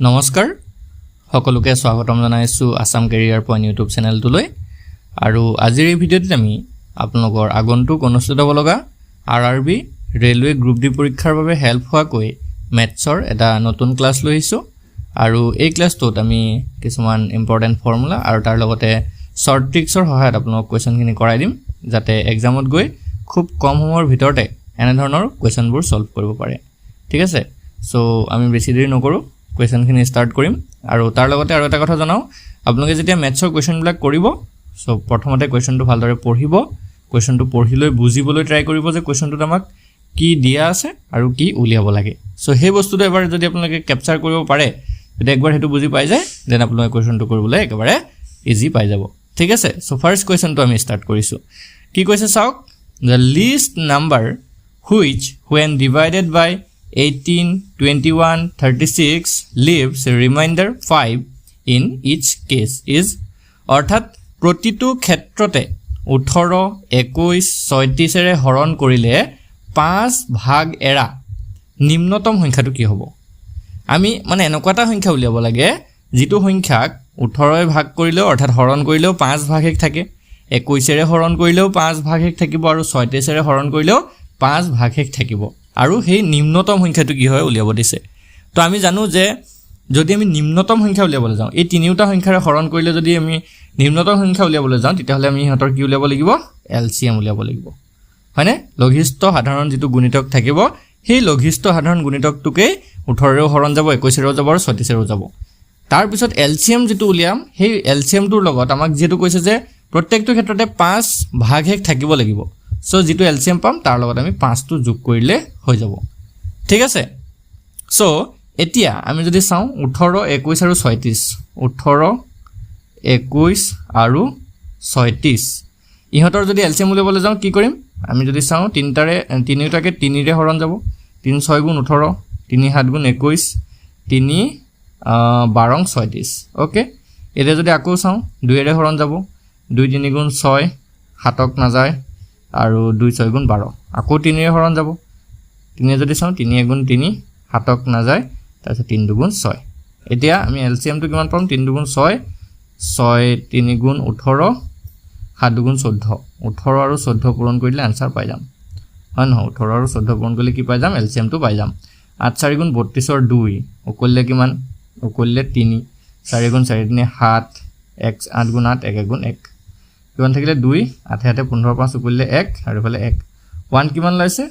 নমস্কাৰ সকলোকে স্বাগতম জনাইছো আসাম কেৰিয়াৰ পইণ্ট ইউটিউব চেনেলটোলৈ আৰু আজিৰ এই ভিডিঅ'টোত আমি আপোনালোকৰ আগন্তুক অনুষ্ঠিত হ'ব লগা আৰআৰবি ৰেলৱে গ্ৰুপ ডি পৰীক্ষাৰ বাবে হেল্প হোৱাকৈ মেথছৰ এটা নতুন ক্লাছ লৈ আহিছো আৰু এই ক্লাছটোত আমি কিছুমান ইম্পৰ্টেন্ট ফৰ্মুলা আৰু তাৰ লগতে শৰ্ট ট্ৰিক্সৰ সহায়ত আপোনালোকক কোৱেশ্যনখিনি কৰাই দিম যাতে এক্সামত গৈ খুব কম সময়ৰ ভিতৰতে এনে ধৰণৰ কোৱেশ্যনবোৰ সলভ কৰিব পাৰে ঠিক আছে সো আমি বেছি দেৰি নকৰো কোৱেশ্যনখিনি স্টাৰ্ট কৰিম আৰু তাৰ লগতে আৰু এটা কথা জনাও আপোনালোকে যেতিয়া মেথছৰ কোৱেশ্যনবিলাক কৰিব সো প্ৰথমতে কোৱেশ্যনটো ভালদৰে পঢ়িব কোৱেশ্যনটো পঢ়িলৈ বুজিবলৈ ট্ৰাই কৰিব যে কোৱেশ্যনটোত আমাক কি দিয়া আছে আৰু কি উলিয়াব লাগে সো সেই বস্তুটো এবাৰ যদি আপোনালোকে ক্যাপচাৰ কৰিব পাৰে যদি একবাৰ হেতু বুজি পাই যায় দেন আপোনালোকে কোৱেশ্যনটো কৰিবলৈ একেবাৰে ইজি পাই যাব ঠিক আছে সো ফাৰ্স্ট কোৱেশ্যনটো আমি স্টাৰ্ট কৰিছো কি কৈছে চাওক the least number which when divided by 18, 21, 36 leaves a remainder 5 in each case is অৰ্থাৎ প্ৰতিটো ক্ষেত্ৰতে 18, 21, 36 এৰে হৰণ কৰিলে 5 ভাগ এৰা নিম্নতম সংখ্যাটো কি হ'ব আমি মানে এনেকুৱা এটা সংখ্যা উলিয়াব লাগে যিটো সংখ্যাক 18 এ ভাগ কৰিলেও অৰ্থাৎ হৰণ কৰিলেও 5 ভাগ এক থাকে 21 এৰে হৰণ কৰিলেও 5 ভাগ এক থাকিব আৰু 36 এৰে হৰণ কৰিলেও 5 ভাগ এক থাকিব আৰু সেই নিম্নতম সংখ্যাটো কি হয় উলিয়াব দিছে তো আমি জানো যে যদি আমি নিম্নতম সংখ্যা উলিয়াবলৈ যাওঁ এই তিনিটা সংখ্যাৰে হৰণ কৰিলে যদি আমি নিম্নতম সংখ্যা উলিয়াবলৈ যাওঁ তেতিয়াহ'লে আমি ইহঁতৰ কি উলিয়াব লাগিব এলসিএম উলিয়াব লাগিব হয়নে লঘিষ্ঠ সাধাৰণ যেটো গুণিতক থাকিব সেই লঘিষ্ঠ সাধাৰণ গুণিতকটোকে 18 এৰে হৰণ যাব 21 এৰে যাব আৰু 36 এৰে যাব তাৰ পিছত এলসিএম যেটো উলিয়াম সেই এলসিএমটোৰ লগত আমাক যেটো কৈছে যে প্ৰত্যেকটো ক্ষেত্ৰতে 5 ভাগ এক থাকিব লাগিব সো যেটো এলসিএম পাম তাৰ লগত আমি 5 টো যোগ কৰিলে হৈ যাব ঠিক আছে সো এতিয়া আমি যদি চাও 18 21 আৰু 36 18 21 আৰু 36 ইহঁতৰ যদি এলসিএম উলিয়াবলৈ যাও কি কৰিম আমি যদি চাও তিনিটাকে 3 ৰে হৰণ যাব 3 6 গুণ 18 3 7 গুণ 21 3 12 36 ওকে এটা যদি আকৌ চাও 2 ৰে হৰণ যাব 2 3 গুণ 6 হাতক না যায় আৰু 2 6 গুণ 12 আকৌ 3 ৰে হৰণ যাব 3 যদি চাও 3 গুণ 3 হাতক না যায় তাৰপিছত 3 2 গুণ 6 এতিয়া আমি এলসিএম টো কিমান পাম 3 2 গুণ 6 6 3 গুণ 18 7 গুণ 14 18 আৰু 14 পূৰণ কৰিলে আনসাৰ পাই যাম হয় নহয় 18 আৰু 14 পূৰণ কৰিলে কি পাই যাম এলসিএম টো পাই যাম 8 4 গুণ 32 আৰু 2 ওকললে কিমান ওকললে 3 4 গুণ 4 3 7 x 8 গুণ 8 1 গুণ 1 কিমান থাকিলে 2 8 8 15 5 ওকললে 1 আৰু ফালে 1 1 কিমান লাইছে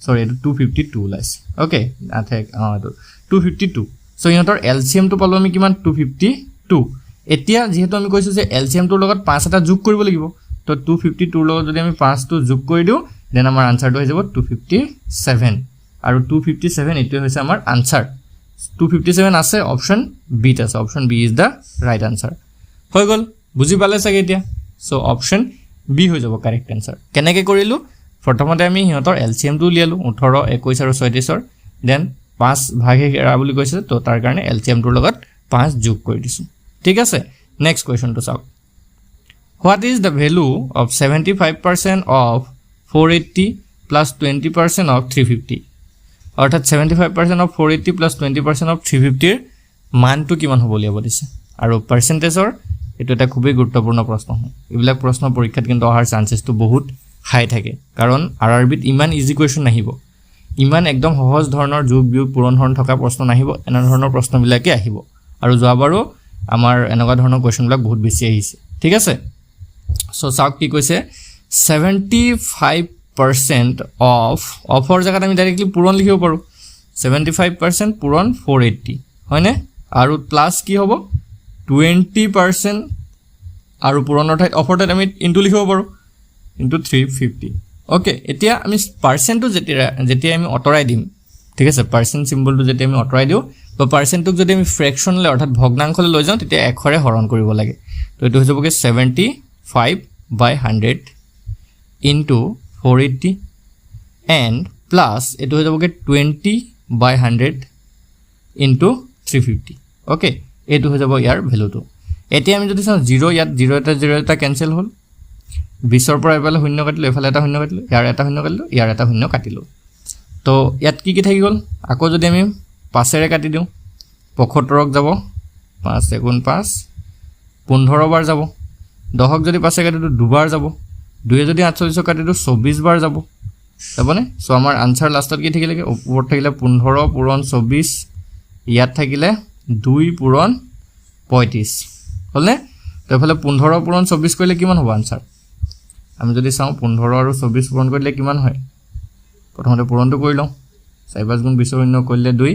সৰি এটো 252 লাইছে ওকে 8 1 252 সো ইহঁতৰ এলসিএম টো পালো আমি কিমান 252 এতিয়া যেহেতু আমি কৈছো যে এলসিএম টোৰ লগত 5 এটা যোগ কৰিব লাগিব তো 252 ৰ লগত যদি আমি 5 টো যোগ কৰি দিও দেন আমাৰ আনসাৰটো হৈ যাব 257 আৰু 257 এটো হৈছে আমাৰ আনসাৰ 257 আছে অপশন বি ত আছে option B is the right answer হৈ গল বুজি পালে চাগে এতিয়া সো অপশন বি হৈ যাব কাৰেক্ট আনসাৰ কেনেকৈ কৰিলো প্ৰথমতে আমি হিহঁতৰ এলসিএম টো উলিয়ালো 18 21 আৰু 36 ৰ দেন 5 ভাগে এৰা বুলি কৈছে তো তাৰ কাৰণে এলসিএম টোৰ লগত 5 যোগ কৰি দিছো ঠিক আছে নেক্সট কোৱেশ্চন টো চাওক what is the value of 75% of 480 plus 20% of 350 অৰ্থাৎ 75% অফ 480 প্লাস 20% অফ 350 ৰ মানটো কিমান হ'ব উলিয়াব দিছে আৰু পাৰ্সেন্টেজৰ এটো এটা খুবই গুৰুত্বপূৰ্ণ প্ৰশ্ন হয় এইবিলাক প্ৰশ্ন পৰীক্ষাত কিন্তু অহাৰ চান্সেছটো বহুত হাই থাকে কাৰণ আৰআৰবিত ইমান ইজি কোৱেশ্চন নাহিব ইমান একদম সহজ ধৰণৰ যোগ বিয়োগ পূৰণ হৰণ থকা প্ৰশ্ন নাহিব এনে ধৰণৰ প্ৰশ্নবিলাকে আহিব আৰু যোৱাবাৰো আমাৰ এনেকুৱা ধৰণৰ কোৱেশ্চনবিলাক বহুত বেছি আহিছে ঠিক আছে সো চাওক কি কৈছে 75% অফৰ জায়গাত আমি ডাইৰেক্টলি পূৰণ লিখিব পাৰো 75% পূৰণ 480 হয়নে আৰু প্লাস কি হ'ব 20% আৰু পূৰণৰ ঠাইত অফৰ ঠাইত আমি ইনটু লিখিব পাৰো ইনটু 350 ওকে এতিয়া আমি পাৰ্সেন্টটো যেতিয়া আমি অতৰাই দিম ঠিক আছে পাৰ্সেন্ট সিম্বলটো যেতিয়া আমি অতৰাই দিও তো পাৰ্সেন্টটোক যদি আমি ফ্ৰেকশনলে অৰ্থাৎ ভগ্নাংশলৈ লৈ যাওঁ তেতিয়া একৰে হৰণ কৰিব লাগে তো এটো হৈ যাবগে 75/100 into 480 and plus এটো হৈ যাবগে 20/100 into 350 ওকে এটো হৈ যাব ইয়াৰ ভ্যালুটো এতিয়া আমি যদি চাও 0 ইয়াত 0 এটা ক্যান্সেল হল 20 ৰ পৰা এফালে শূন্য কাটিলো এফালে এটা শূন্য কাটিলো ইয়াৰ এটা শূন্য কাটিলো ইয়াৰ এটা শূন্য কাটিলো তো ইয়াত কি থাকি গল আকৌ যদি আমি 5 এৰে কাটি দিও 75ক যাব 5 × 5 15 বাৰ যাব 10ক যদি 5 কাটি দিওঁ দুবাৰ যাব 2 যদি 48ক কাটি দিওঁ 24 বাৰ যাব যাবনে সো আমাৰ আনসাৰ লাষ্টত কি থাকিলে ওপৰত থাকিলে 15 পূৰণ 24 ইয়াত থাকিলে 2 পূৰণ 35 হলনে তো এফালে 15 পূৰণ 24 কৰিলে কিমান হ'ব আনসাৰ আমি যদি চাও 15 আৰু 24 পূৰণ কৰিলে কিমান হয় প্ৰথমতে পূৰণটো কৰি লওঁ 4 5 গুণ 20 শূন্য কৰিলে 2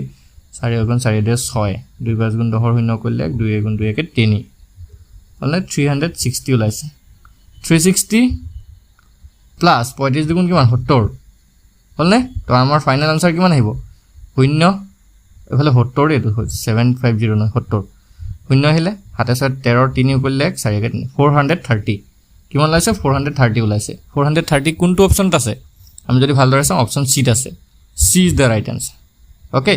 4 গুণ 4 দিয়ে 6 2 5 গুণ 10 শূন্য কৰিলে 2 গুণ 2 কে 3 হলনে 360 ওলাইছে 360 প্লাস 35 দুগুণ কিমান 70 হলনে তো আমাৰ ফাইনাল আনসাৰ কিমান আহিব শূন্য এফালে 70 এটো 750 নহয় 70 শূন্য আহিলে হাতে 13 3 কৰিলে 4 কে 430 কিমান ওলাইছে 430 ওলাইছে 430 কোনটো অপচনত আছে আমি যদি ভালদৰে চাওঁ অপচন সি ত আছে C is the right answer okay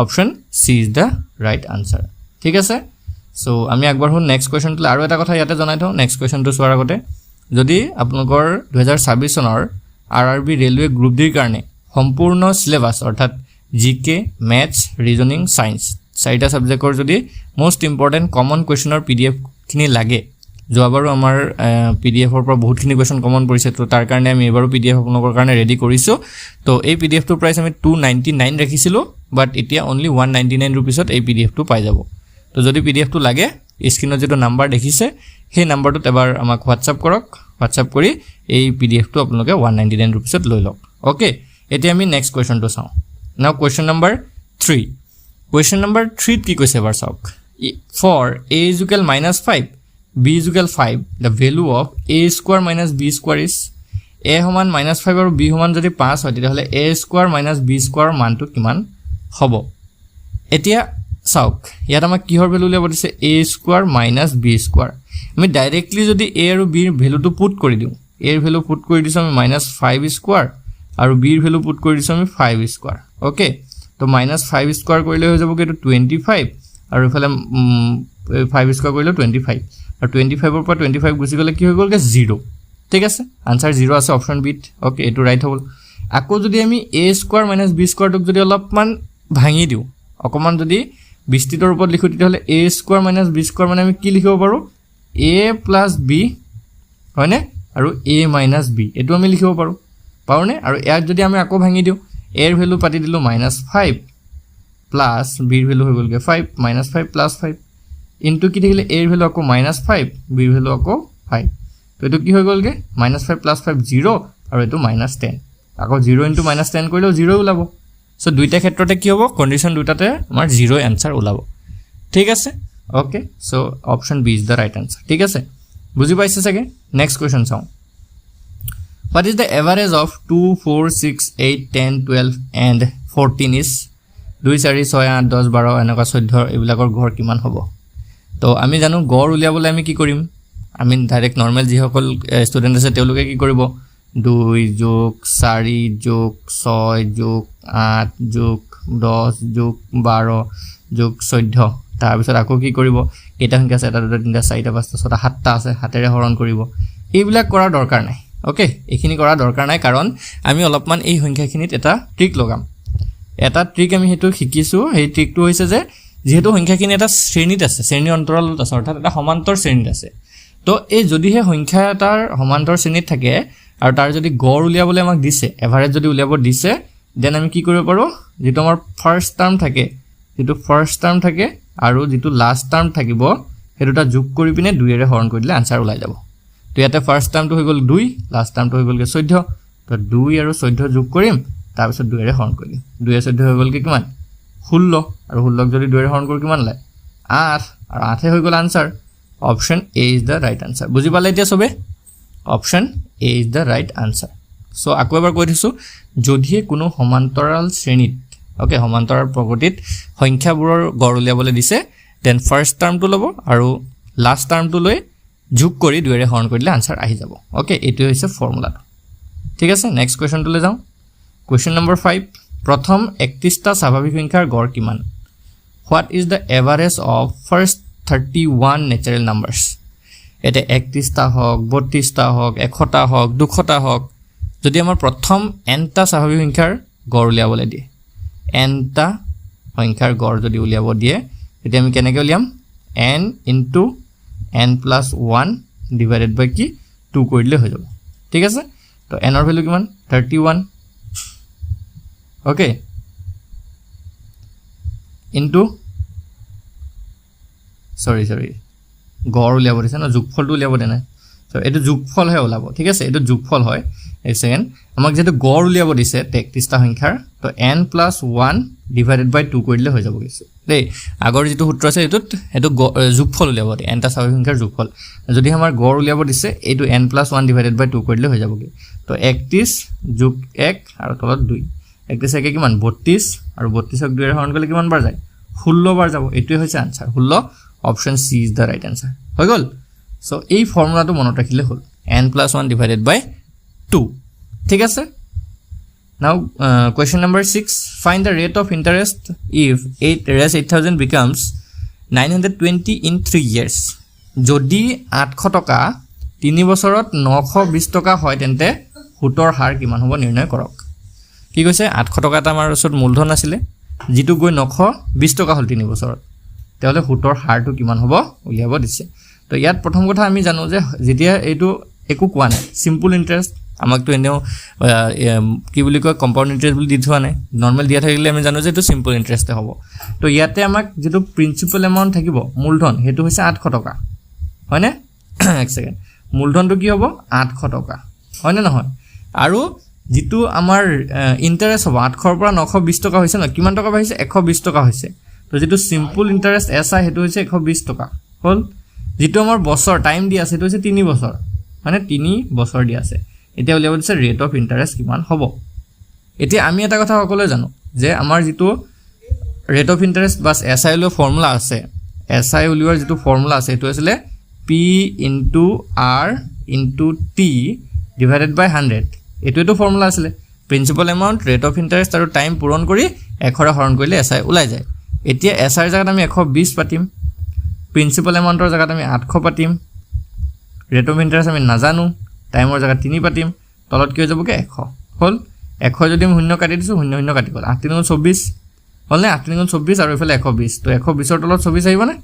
option C is the right answer ঠিক আছে সো আমি একবাৰ হল নেক্সট কোৱেশ্চনটো আৰু এটা কথা ইয়াতে জনাই থওঁ নেক্সট কোৱেশ্চনটো চোৱাৰ আগতে যদি আপোনালোকৰ 2026 চনৰ আৰআৰবি ৰেলৱে গ্ৰুপ ডিৰ কাৰণে সম্পূৰ্ণ সিলেবাস অৰ্থাৎ জিকে ম্যাথছ ৰিজনিং সায়েন্স চাৰিটা সাবজেক্টৰ যদি মোস্ট ইম্পৰ্টেন্ট কমন কোৱেশ্চনৰ পিডিএফ খিনি লাগে যোৱাবাৰো আমাৰ পিডিএফৰ পৰা বহুতখিনি কোৱেশ্চন কমন পৰিছে তো তাৰ কাৰণে আমি এবাৰো পিডিএফ আপোনালোকৰ কাৰণে ৰেডি কৰিছো তো এই পিডিএফটোৰ প্ৰাইস আমি 299 ৰাখিছিলো বাট এতিয়া অনলি 199 रुपीसত এই পিডিএফটো পাই যাব তো যদি পিডিএফটো লাগে স্ক্ৰিনত যেটো নাম্বাৰ দেখিছে সেই নাম্বাৰটোত এবাৰ আমাক হোৱাটসঅ্যাপ কৰক হোৱাটসঅ্যাপ কৰি এই পিডিএফটো আপোনালোকে 199 रुपीसত লৈ লওক ওকে এতিয়া আমি নেক্সট কোৱেশ্চনটো চাওঁ নাও কোৱেশ্চন নম্বৰ 3 কোৱেশ্চন নম্বৰ 3 কি কৈছে এবাৰ চাওক for a is equal -5 b is equal 5 the value of a square minus b square is a সমান -5 আৰু b সমান যদি 5 হয় তেতিয়াহলে a square minus b square মানটো কিমান হ'ব এতিয়া চাওক ইয়াত আমাক কিহৰ ভ্যালু উলিয়াব দিছে a square minus b square আমি ডাইৰেক্টলি যদি a আৰু b ৰ ভ্যালুটো পুট কৰি দিও a ৰ ভ্যালু পুট কৰি দিছো আমি -5 square আৰু b ৰ ভ্যালু পুট কৰি দিছো আমি 5 square ওকে তো -5 square কৰিলে হৈ যাব কি 25 আৰু ইফালে 5 square কৰিলে 25 আৰু 25 ৰ পৰা 25 গুছি গলে কি হৈ গল কে 0 ঠিক আছে আনসাৰ 0 আছে অপচন বিট ওকে এটো ৰাইট হ'ল আকৌ যদি আমি a square minus b square টক যদি অলপমান ভাঙি দিও অকমান যদি বিস্তৃতৰ ওপৰত লিখো তেতিয়াহলে a square minus b square মানে আমি কি লিখিব পাৰো a plus b হয়নে আৰু a minus b এটো আমি লিখিব পাৰো পাওনে আৰু ইয়াক যদি আমি আকৌ ভাঙি দিও a ৰ ভ্যালু পাতি দিলো -5 প্লাস b ৰ ভ্যালু হৈ গল কে 5 -5 plus 5 ইনটু কি থাকিলে a ৰ ভ্যালু আকৌ -5 b ৰ ভ্যালু আকৌ 5 তো এটো কি হৈ গল কে -5 plus 5 0 আৰু এটো -10 আকৌ 0 * -10 কৰিলে 0 ওলাব সো দুইটা ক্ষেত্ৰতে কি হ'ব কন্ডিশন দুটাতে আমাৰ 0 আনসাৰ ওলাব ঠিক আছে okay so option B is the right answer ঠিক আছে বুজি পাইছে সকে নেক্সট কোৱেশ্চন চাও what is the average of 2 4 6 8 10 12 and 14 is 2 4 6 8 10 12 এনেকা 14 এবিলাকৰ গড় কিমান হ'ব তো আমি জানো গড় উলিয়াবলৈ আমি কি কৰিম আমি ডাইৰেক্ট নৰমাল যি সকল ষ্টুডেন্ট আছে তেওঁলোকে কি কৰিব 2 + 4 + 6 + 8 + 10 + 12 + 14 তাৰ পিছত আকৌ কি কৰিব এটা সংখ্যা আছে এটা দুটা তিনটা চাৰিটা পাঁচটা ছটা সাতটা আছে হাতেৰে হৰণ কৰিব এইবিলাক কৰা দৰকাৰ নাই ওকে এখিনি কৰা দৰকাৰ নাই কাৰণ আমি অলপমান এই সংখ্যাখিনিত এটা ট্ৰিক লগাম এটা ট্ৰিক আমি হেতু শিকিছো এই ট্ৰিকটো হৈছে যে যেহেতু সংখ্যাখিনি এটা শ্ৰেণীত আছে শ্ৰেণী অন্তৰালত আছে অৰ্থাৎ এটা সমান্তৰ শ্ৰেণীত আছে তো এই যদিহে সংখ্যা এটাৰ সমান্তৰ শ্ৰেণীত থাকে আৰু তাৰ যদি গড় উলিয়াবলৈ আমাক দিছে এভাৰেজ যদি উলিয়াব দিছে দেন আমি কি কৰিব পাৰো যেটো আমাৰ ফাৰ্স্ট টাৰ্ম থাকে আৰু যেটো লাষ্ট টাৰ্ম থাকিব হেতুটা যোগ কৰি পিনে 2 এৰে হৰণ কৰি দিলে আনসাৰ ওলাই যাব তো ইয়াতে ফাৰ্স্ট টাৰ্মটো হৈ গল 2 লাষ্ট টাৰ্মটো হৈ গল 14 তো 2 আৰু 14 যোগ কৰিম তাৰ পিছত 2 এৰে হৰণ কৰিম 2 এ 14 হৈ গল কি কিমান 16 আৰু 16ক যদি 2 এৰে হৰণ কৰি কিমান লাই 8 আৰু 8 হৈ গল answer option A is the right answer বুজি পালে এতিয়া সবে option A is the right answer so আকৌ এবাৰ কৈ দিছো যদিহে কোনো সমান্তৰাল শ্ৰেণীত ওকে সমান্তৰাল প্ৰকৃতিত সংখ্যাবোৰৰ গড় উলিয়াবলৈ দিছে দেন ফাৰ্স্ট টাৰ্মটো লব আৰু লাষ্ট টাৰ্মটো লৈ যোগ কৰি 2 এৰে হৰণ কৰিলে আনসাৰ আহি যাব ওকে এটো হৈছে ফৰ্মুলা ঠিক আছে নেক্সট কোৱেশ্চনটো লৈ যাও কোৱেশ্চন নম্বৰ 5 প্ৰথম 31টা স্বাভাৱিক সংখ্যাৰ গড় কিমান what is the average of first 31 natural numbers এটা 31টা হওক 32টা হওক 100টা হওক 200টা হওক যদি আমাৰ প্ৰথম nটা স্বাভাৱিক সংখ্যাৰ গড় উলিয়াবলৈ দিয়ে nটা সংখ্যাৰ গড় যদি উলিয়াব দিয়ে তেতিয়া আমি কেনেকৈ উলিয়াম n into n plus 1 divided by কি 2 কৰি দিলে হৈ যাব ঠিক আছে তো n ৰ ভ্যালু কিমান 31 ওকে into sorry গড় উলিয়াব দিছে না যোগফলটো উলিয়াব দেনা সো এটো যোগফল হে ওলাব ঠিক আছে এটো যোগফল হয় এক সেকেন্ড আমাক যেটো গড় উলিয়াব দিছে 33টা সংখ্যাৰ তো n plus 1 divided by 2 কৰি দিলে হৈ যাব কিছু দেই আগৰ যেটো সূত্ৰ আছে এটো যোগফল উলিয়াব দিয়ে nটা স্বাভাৱিক সংখ্যাৰ যোগফল যদি আমাৰ গড় উলিয়াব দিছে এটো n plus 1 divided by 2 কৰি দিলে হৈ যাব কি তো 31 যোগ 1 আৰু তলত 2 31 একে কিমান 32 আৰু 32 ক 2 এৰ হৰণ কৰিলে কিমান বাৰ যায় 16 বাৰ যাব এটোই হৈছে answer 16 option C is the right answer হৈ গল সো এই ফৰ্মুলাটো মনত ৰাখিলে হল n plus 1 divided by 2 ঠিক আছে now question number 6 find the rate of interest if 8000 becomes 920 in 3 years যদি 800 টকা 3 বছৰত 920 টকা হয় তেন্তে সুতৰ হাৰ কিমান হ'ব নিৰ্ণয় কৰক কি কৈছে 800 টকা এটা আমাৰ ওচৰত মূলধন আছিল যেটো গৈ 920 টকা হল 3 বছৰত তেহলে সুতৰ হাৰটো কিমান হ'ব উলিয়াব দিছে তো ইয়াত প্ৰথম কথা আমি জানো যে যেতিয়া এইটো একো কোৱা নাই সিম্পল ইন্টারেস্ট আমাক তো এনেও কি বুলি কয় কম্পাউন্ড ইন্টারেস্ট বুলি দি থোৱা নাই নৰমাল দিয়া থাকিলে আমি জানো যে এটো সিম্পল ইন্টাৰেস্টে হ'ব তো ইয়াতে আমাক যেটো প্ৰিন্সিপাল এমাউন্ট থাকিব মূলধন হেতু হৈছে 800 টকা হয়নে এক সেকেন্ড মূলধনটো কি হ'ব 800 টকা হয়নে নহয় আৰু যেটো আমাৰ ইন্টাৰেস্ট হ'ব 800 পৰা 920 টকা হৈছে না কিমান টকা হৈছে 120 টকা হৈছে তো যেটো সিম্পল ইন্টারেস্ট এসআই হেতু হৈছে 120 টকা হল যেটো আমাৰ বছৰ টাইম দি আছে হেতু হৈছে 3 বছৰ মানে 3 বছৰ দি আছে এতিয়া উলিয়াব দিছে ৰেট অফ ইন্টাৰেস্ট কিমান হ'ব এতিয়া আমি এটা কথা সকলোৱে জানো যে আমাৰ যেটো ৰেট অফ ইন্টাৰেস্ট বাস এসআই ৰ ফৰ্মুলা আছে এসআই উলিওৱাৰ যেটো ফৰ্মুলা আছে হেতু আছিল p into r into t divided by 100 এটো ফৰ্মুলা আছিল principal amount rate of interest আৰু টাইম পূৰণ কৰি 100 হৰণ কৰিলে এসআই ওলাই যায় এতিয়া এসআই ৰ জায়গাত আমি 120 পাতিম প্ৰিন্সিপাল এমাউন্টৰ জায়গাত আমি 800 পাতিম ৰেট অফ ইন্টাৰেস্ট আমি নাজানো টাইমৰ জায়গাত 3 পাতিম তলত কি হৈ যাব কে 100 হল 100 যদি আমি শূন্য কাটি দিছো শূন্য শূন্য কাটি গল 8 3 24 হল নে 8 3 24 আৰু এফালে 120 তো 120 ৰ তলত 24 আহিব নে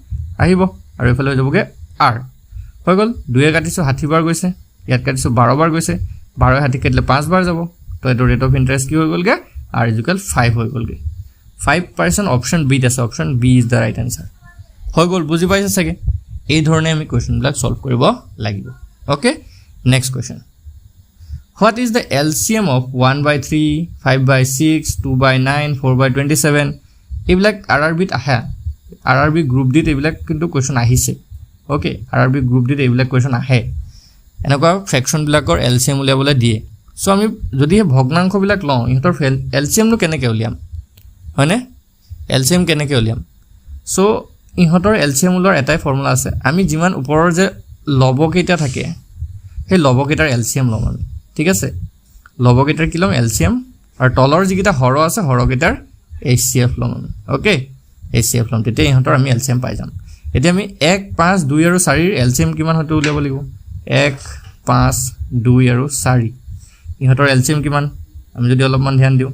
আহিব আৰু এফালে হৈ যাব কে r হৈ গল 2 এ কাটিছো 60 বাৰ গৈছে ইয়াত কাটিছো 12 বাৰ গৈছে 12 60 কাটিলে 5 বাৰ যাব তো এটো ৰেট অফ ইন্টারেস্ট কি হৈ গল কে r = 5 হৈ গল কে 5% অপশন বি আছে option B is the right answer হৈ গল বুজি পাইছে সকে এই ধৰণে আমি কোৱেশ্চন বিলাক সলভ কৰিব লাগিব okay next question what is the LCM of 1/3 5/6 2/9 4/27 এইবিলাক RRB আহে RRB গ্ৰুপ ডিত এইবিলাক কিন্তু কোৱেশ্চন আহিছে ওকে RRB গ্ৰুপ ডিত এইবিলাক কোৱেশ্চন আহে এনেকুৱা ফ্ৰেকশন বিলাকৰ LCM উলিয়াবলৈ দিয়ে সো আমি যদি ভগ্নাংশ বিলাক লওঁ ইহঁতৰ LCM নো কেনেকৈ উলিয়াম হয়নে LCM কেনেকৈ উলিয়াম সো ইহঁতৰ LCM উলিওৱাৰ এটাই ফৰ্মুলা আছে আমি যিমান ওপৰৰ যে লবকেইটা থাকে সেই লবকেইটাৰ LCM লম আমি ঠিক আছে লবকেইটাৰ কি লম LCM আৰু তলৰ যিকেইটা হৰ আছে হৰকেইটাৰ HCF লম আমি ওকে HCF লম তেতিয়া ইহঁতৰ আমি LCM পাই যাম এতিয়া আমি 1 5 2 আৰু 4 ৰ LCM কিমান হতে উলিয়াব লাগিব 1 5 2 আৰু 4 ইহঁতৰ LCM কিমান আমি যদি অলপমান ধ্যান দিও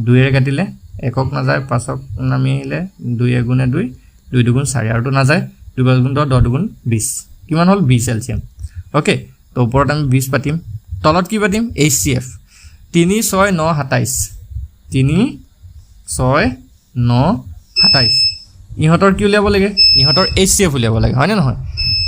2 এৰে কাটিলে একক না যায় 5ক নামি আহিলে 2 এ গুণে 2 2 দুগুণ 4 আৰু তো না যায় 2 গুণ 10 10 দুগুণ 20 কিমান হল 20 LCM ওকে তো ওপৰত আমি 20 পাতিম তলত কি পাতিম HCF 3 6 9 27 3 6 9 27 ইহঁতৰ কি উলিয়াব লাগে ইহঁতৰ HCF উলিয়াব লাগে হয় নে নহয়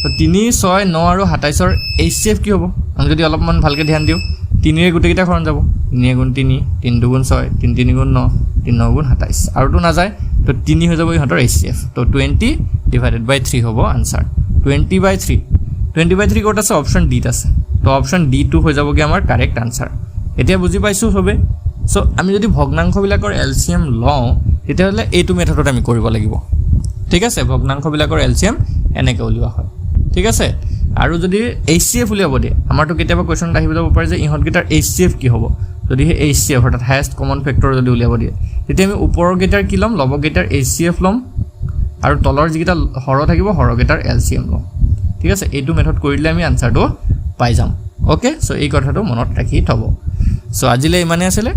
তো 3 6 9 আৰু 27 ৰ HCF কি হ'ব আমি যদি অলপমান ভালকে ধ্যান দিও 3 এ গুটেকিটা খৰণ যাব 3 গুণ 3 3 দুগুণ 6 3 3 গুণ 9 3 9 গুণ 27 আৰু তো না যায় তো 3 হৈ যাব ইহঁতৰ HCF তো 20 divided by 3 হ'ব আনসার 20/3 কোট আছে অপশন ডি আছে তো অপশন ডি টু হৈ যাব কি আমাৰ কাৰেক্ট আনসাৰ এতিয়া বুজি পাইছো হবে সো আমি যদি ভগ্নাংশ বিলাকৰ LCM লওঁ তেতিয়া হলে এইটো মেথডত আমি কৰিব লাগিব ঠিক আছে ভগ্নাংশ বিলাকৰ LCM এনেকৈ উলিওৱা হয় ঠিক আছে আৰু যদি HCF উলিয়াব দিয়ে আমাৰটো কেতিয়াবা কোৱেশ্চন আহিব যাব পাৰে যে ইহঁত গিটাৰ HCF কি হ'ব যদি হে HCF অৰ্থাৎ হাইয়েস্ট কমন ফেক্টৰ যদি উলিয়াব দিয়ে তেতিয়া আমি ওপৰৰ গিটাৰ কি লম লব গিটাৰ HCF লম আৰু তলৰ যিটা হৰ থাকিব হৰ গিটাৰ LCM লম ঠিক আছে এইটো মেথড কৰিলে আমি আনসাৰটো পাই যাম ওকে সো এই কথাটো মনত ৰাখি থব সো আজিলে ইমানে আছিল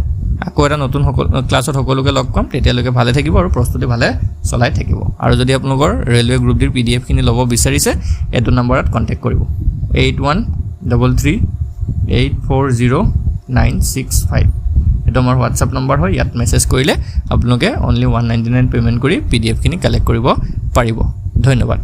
আকৌ এটা নতুন ক্লাছত সকলোকে লগ পাম তেতিয়ালৈকে ভালে থাকিব আৰু প্ৰস্তুতি ভালে চলাই থাকিব আৰু যদি আপোনালোকৰ ৰেলৱে গ্ৰুপ ডিৰ PDF খিনি ল'ব বিচাৰিছে এইটো নম্বৰত কন্টাক্ট কৰিব 8133840965 এটা আমাৰ WhatsApp নম্বৰ হয় ইয়াত মেছেজ কৰিলে আপোনালোকে অনলি 199 পেমেন্ট কৰি PDF খিনি কালেক্ট কৰিব পাৰিব ধন্যবাদ